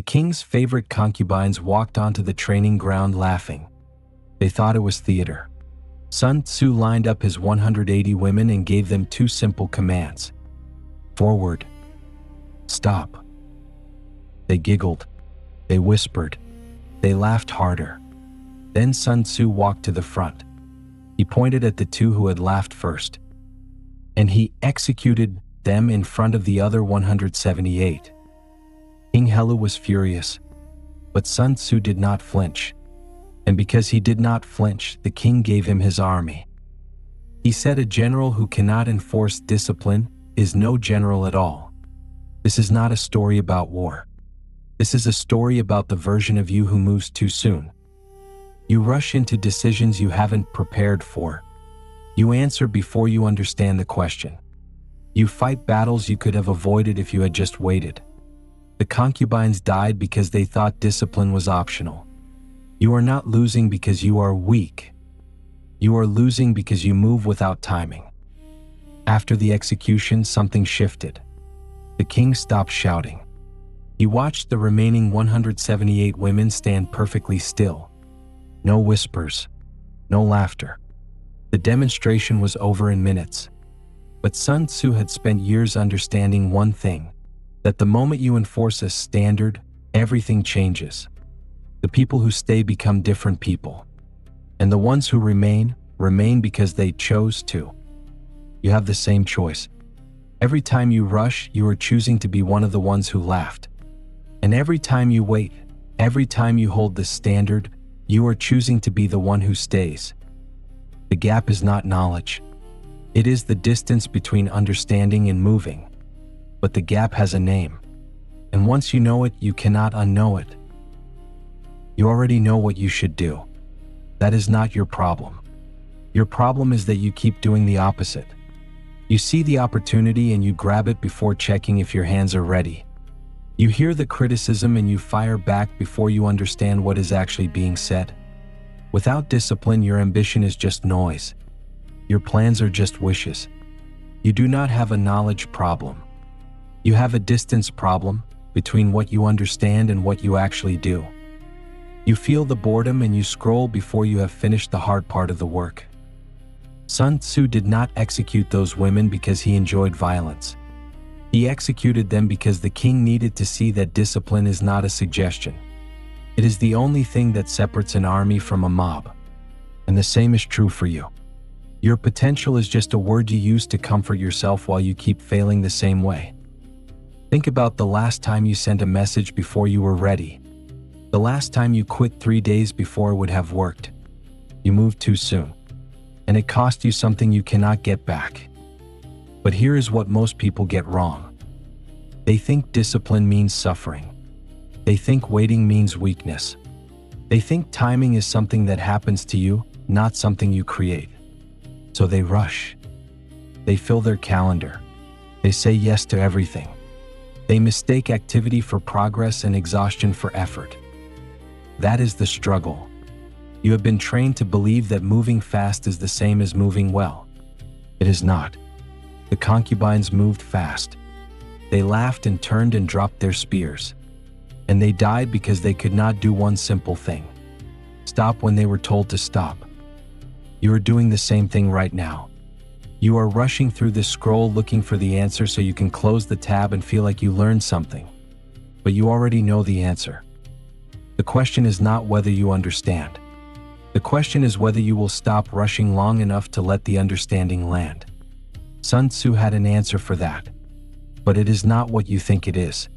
king's favorite concubines walked onto the training ground laughing. They thought it was theater. Sun Tzu lined up his 180 women and gave them two simple commands. Forward. Stop. They giggled. They whispered. They laughed harder. Then Sun Tzu walked to the front. He pointed at the two who had laughed first, and he executed them in front of the other 178. King Helu was furious, but Sun Tzu did not flinch. And because he did not flinch, the king gave him his army. He said a general who cannot enforce discipline is no general at all. This is not a story about war. This is a story about the version of you who moves too soon. You rush into decisions you haven't prepared for. You answer before you understand the question. You fight battles you could have avoided if you had just waited. The concubines died because they thought discipline was optional. You are not losing because you are weak. You are losing because you move without timing. After the execution, something shifted. The king stopped shouting. He watched the remaining 178 women stand perfectly still. No whispers, no laughter. The demonstration was over in minutes. But Sun Tzu had spent years understanding one thing, that the moment you enforce a standard, everything changes. The people who stay become different people. And the ones who remain because they chose to. You have the same choice. Every time you rush, you are choosing to be one of the ones who laughed. And every time you wait, every time you hold the standard, you are choosing to be the one who stays. The gap is not knowledge. It is the distance between understanding and moving. But the gap has a name. And once you know it, you cannot unknow it. You already know what you should do. That is not your problem. Your problem is that you keep doing the opposite. You see the opportunity and you grab it before checking if your hands are ready. You hear the criticism and you fire back before you understand what is actually being said. Without discipline, your ambition is just noise. Your plans are just wishes. You do not have a knowledge problem. You have a distance problem between what you understand and what you actually do. You feel the boredom and you scroll before you have finished the hard part of the work. Sun Tzu did not execute those women because he enjoyed violence. He executed them because the king needed to see that discipline is not a suggestion. It is the only thing that separates an army from a mob. And the same is true for you. Your potential is just a word you use to comfort yourself while you keep failing the same way. Think about the last time you sent a message before you were ready. The last time you quit 3 days before it would have worked. You moved too soon. And it cost you something you cannot get back. But here is what most people get wrong. They think discipline means suffering. They think waiting means weakness. They think timing is something that happens to you, not something you create. So they rush. They fill their calendar. They say yes to everything. They mistake activity for progress and exhaustion for effort. That is the struggle. You have been trained to believe that moving fast is the same as moving well. It is not. The concubines moved fast. They laughed and turned and dropped their spears. And they died because they could not do one simple thing. Stop when they were told to stop. You are doing the same thing right now. You are rushing through this scroll looking for the answer so you can close the tab and feel like you learned something. But you already know the answer. The question is not whether you understand. The question is whether you will stop rushing long enough to let the understanding land. Sun Tzu had an answer for that. But it is not what you think it is.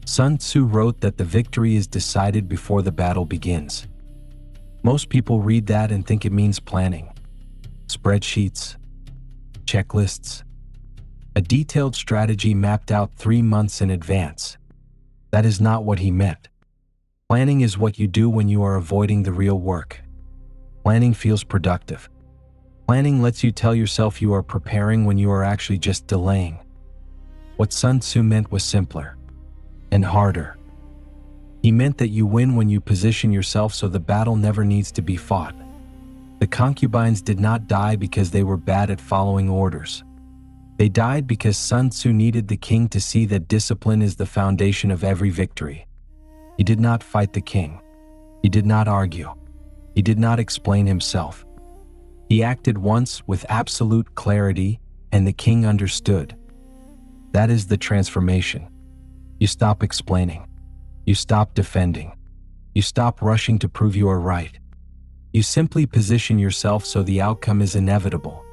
Sun Tzu wrote that the victory is decided before the battle begins. Most people read that and think it means planning. Spreadsheets. Checklists. A detailed strategy mapped out 3 months in advance. That is not what he meant. Planning is what you do when you are avoiding the real work. Planning feels productive. Planning lets you tell yourself you are preparing when you are actually just delaying. What Sun Tzu meant was simpler and harder. He meant that you win when you position yourself so the battle never needs to be fought. The concubines did not die because they were bad at following orders. They died because Sun Tzu needed the king to see that discipline is the foundation of every victory. He did not fight the king. He did not argue. He did not explain himself. He acted once with absolute clarity, and the king understood. That is the transformation. You stop explaining. You stop defending. You stop rushing to prove you are right. You simply position yourself so the outcome is inevitable.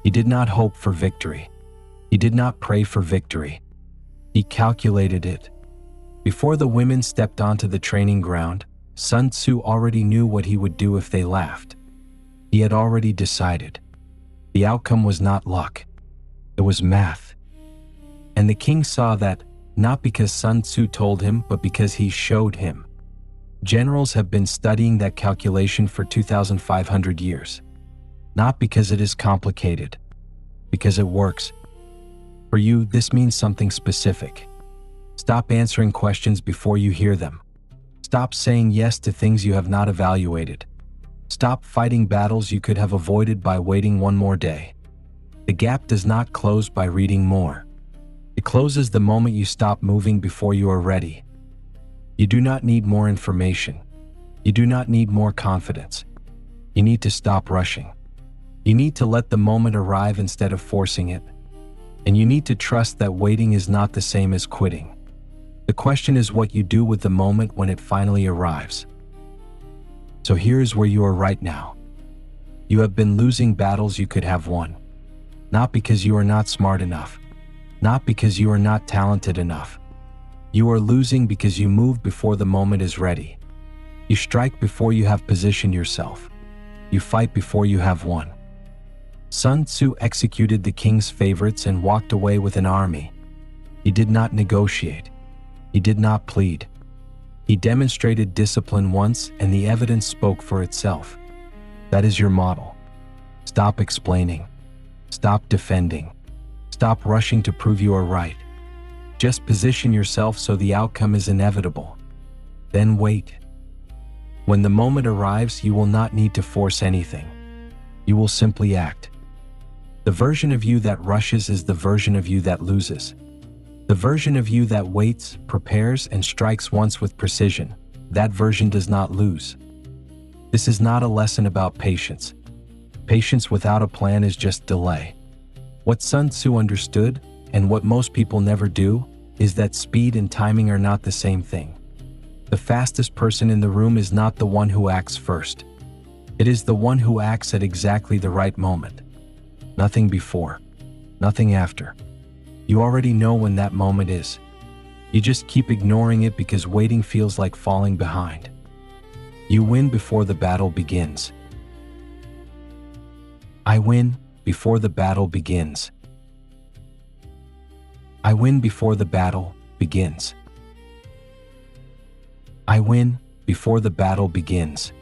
He did not hope for victory. He did not pray for victory. He calculated it. Before the women stepped onto the training ground, Sun Tzu already knew what he would do if they laughed. He had already decided. The outcome was not luck. It was math. And the king saw that, not because Sun Tzu told him, but because he showed him. Generals have been studying that calculation for 2,500 years. Not because it is complicated, because it works. For you, this means something specific. Stop answering questions before you hear them. Stop saying yes to things you have not evaluated. Stop fighting battles you could have avoided by waiting one more day. The gap does not close by reading more. It closes the moment you stop moving before you are ready. You do not need more information. You do not need more confidence. You need to stop rushing. You need to let the moment arrive instead of forcing it. And you need to trust that waiting is not the same as quitting. The question is what you do with the moment when it finally arrives. So here is where you are right now. You have been losing battles you could have won. Not because you are not smart enough. Not because you are not talented enough. You are losing because you move before the moment is ready. You strike before you have positioned yourself. You fight before you have won. Sun Tzu executed the king's favorites and walked away with an army. He did not negotiate. He did not plead. He demonstrated discipline once, and the evidence spoke for itself. That is your model. Stop explaining. Stop defending. Stop rushing to prove you are right. Just position yourself so the outcome is inevitable. Then wait. When the moment arrives, you will not need to force anything. You will simply act. The version of you that rushes is the version of you that loses. The version of you that waits, prepares, and strikes once with precision, that version does not lose. This is not a lesson about patience. Patience without a plan is just delay. What Sun Tzu understood, and what most people never do, is that speed and timing are not the same thing. The fastest person in the room is not the one who acts first. It is the one who acts at exactly the right moment. Nothing before, nothing after. You already know when that moment is. You just keep ignoring it because waiting feels like falling behind. You win before the battle begins. I win before the battle begins. I win before the battle begins. I win before the battle begins.